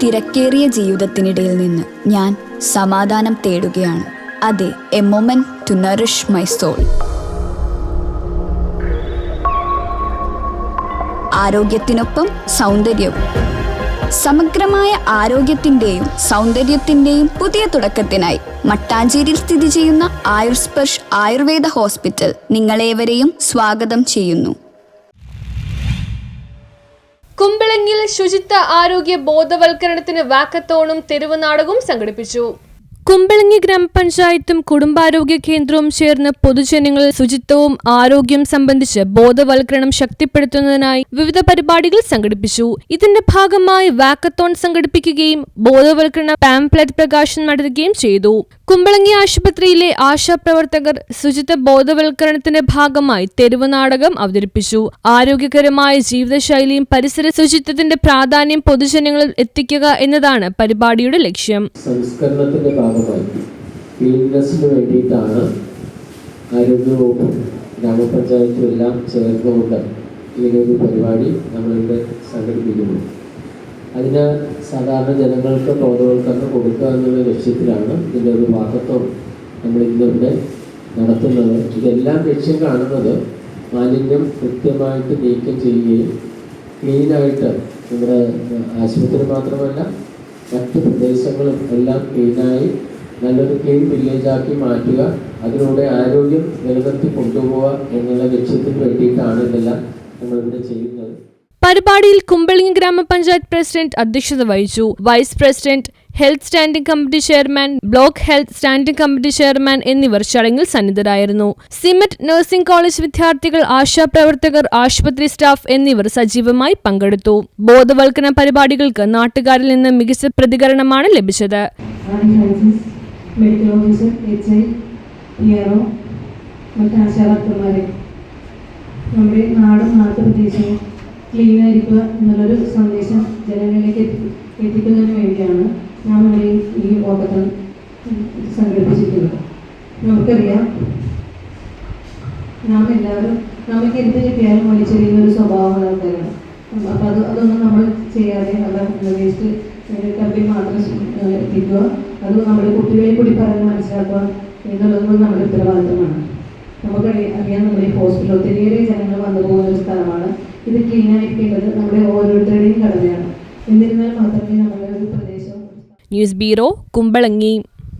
തിരക്കേറിയ ജീവിതത്തിനിടയിൽ നിന്ന് ഞാൻ സമാധാനം തേടുകയാണ്. അതെ, a moment to nourish my soul. ആരോഗ്യത്തിനൊപ്പം സൗന്ദര്യവും. സമഗ്രമായ ആരോഗ്യത്തിൻ്റെയും സൗന്ദര്യത്തിൻ്റെയും പുതിയ തുടക്കത്തിനായി മട്ടാഞ്ചേരിയിൽ സ്ഥിതി ചെയ്യുന്ന ആയുർസ്പർശ് ആയുർവേദ ഹോസ്പിറ്റൽ നിങ്ങളേവരെയും സ്വാഗതം ചെയ്യുന്നു. കുമ്പളങ്ങിയിൽ ശുചിത്വ ആരോഗ്യ ബോധവൽക്കരണത്തിന് വാക്കത്തോണും തെരുവ് നാടകവും സംഘടിപ്പിച്ചു. കുമ്പളങ്ങി ഗ്രാമപഞ്ചായത്തും കുടുംബാരോഗ്യ കേന്ദ്രവും ചേർന്ന് പൊതുജനങ്ങളിൽ ശുചിത്വവും ആരോഗ്യം സംബന്ധിച്ച് ബോധവൽക്കരണം ശക്തിപ്പെടുത്തുന്നതിനായി വിവിധ പരിപാടികൾ സംഘടിപ്പിച്ചു. ഇതിന്റെ ഭാഗമായി വാക്കത്തോൺ സംഘടിപ്പിക്കുകയും ബോധവൽക്കരണ പാംപ്ലെറ്റ് പ്രകാശനം നടത്തുകയും ചെയ്തു. കുമ്പളങ്ങി ആശുപത്രിയിലെ ആശാപ്രവർത്തകർ ശുചിത്വ ബോധവൽക്കരണത്തിന്റെ ഭാഗമായി തെരുവ് നാടകം അവതരിപ്പിച്ചു. ആരോഗ്യകരമായ ജീവിതശൈലിയും പരിസര ശുചിത്വത്തിന്റെ പ്രാധാന്യം പൊതുജനങ്ങളിൽ എത്തിക്കുക എന്നതാണ് പരിപാടിയുടെ ലക്ഷ്യം. സംസ്കരണത്തിന്റെ ഭാഗമായി ക്ലീൻനെസ്സിന് വേണ്ടിയിട്ടാണ് ആരോഗ്യവകുപ്പും ഗ്രാമപഞ്ചായത്തും എല്ലാം ചേർന്നുകൊണ്ട് ഇങ്ങനെയൊരു പരിപാടി നമ്മളിവിടെ സംഘടിപ്പിക്കുന്നു. അതിന് സാധാരണ ജനങ്ങൾക്ക് ബോധവൽക്കരണം കൊടുക്കുക എന്നുള്ള ലക്ഷ്യത്തിലാണ് ഇതിൻ്റെ ഒരു വാക്കത്തോൺ നമ്മൾ ഇന്നിവിടെ നടത്തുന്നത്. ഇതെല്ലാം ലക്ഷ്യം കാണുന്നത് മാലിന്യം കൃത്യമായിട്ട് നീക്കം ചെയ്യുകയും ക്ലീനായിട്ട് നമ്മുടെ ആശുപത്രി മാത്രമല്ല മറ്റ് പ്രദേശങ്ങളും എല്ലാം ക്ലീനായി നല്ലൊരു ക്ലീൻ വില്ലേജാക്കി മാറ്റുക, അതിലൂടെ ആരോഗ്യം നിലനിർത്തി കൊണ്ടുപോവുക എന്നുള്ള ലക്ഷ്യത്തിന് വേണ്ടിയിട്ടാണ് ഇതെല്ലാം നമ്മളിവിടെ ചെയ്യുന്നത്. പരിപാടിയിൽ കുമ്പളങ്ങി ഗ്രാമപഞ്ചായത്ത് പ്രസിഡന്റ് അധ്യക്ഷത വഹിച്ചു. Vice president, health standing committee chairman, block health standing committee chairman എന്നിവർ ചടങ്ങിൽ സന്നിധരായിരുന്നു. സിമറ്റ് നഴ്സിംഗ് കോളേജ് വിദ്യാർത്ഥികൾ, ആശാപ്രവർത്തകർ, ആശുപത്രി സ്റ്റാഫ് എന്നിവർ സജീവമായി പങ്കെടുത്തു. ബോധവൽക്കരണ പരിപാടികൾക്ക് നാട്ടുകാരിൽ നിന്ന് മികച്ച പ്രതികരണമാണ് ലഭിച്ചത്. നമ്മുടെ നാടും നാട്ടുപ്രദേശവും ക്ലീനായിരിക്കുക എന്നുള്ളൊരു സന്ദേശം ജനങ്ങളിലേക്ക് എത്തിക്കുന്നതിന് വേണ്ടിയാണ് നാം ഇവിടെ ഈ വാക്കത്തോൺ സംഘടിപ്പിച്ചിട്ടുള്ളത്. നമുക്കറിയാം, നാം എല്ലാവരും നമുക്ക് എന്ത് കിട്ടിയാലും വലിച്ചെറിയുന്ന ഒരു സ്വഭാവമുള്ള ആൾക്കാരാണ്. അപ്പോൾ അതൊന്നും നമ്മൾ ചെയ്യാതെ നല്ല വേസ്റ്റ് കമ്പി മാത്രം എത്തിക്കുക, അത് നമ്മുടെ കുട്ടികളെ കൂടി പറഞ്ഞ് മനസ്സിലാക്കുക എന്നുള്ളതും നമ്മുടെ ഉത്തരവാദിത്തമാണ്. നമുക്കറിയാം, നമ്മുടെ ഹോസ്പിറ്റൽ ഒത്തിരിയേറെ ജനങ്ങൾ വന്നു പോകുന്ന ഒരു സ്ഥലമാണ്. ഇത് ക്ലീനായിരിക്കേണ്ടത് നമ്മുടെ ഓരോരുത്തരുടെയും കടമയാണ്. എന്നിരുന്നാൽ മാത്രമേ നമ്മുടെ ഒരു പ്രദേശം. News bureau, Kumbalangi.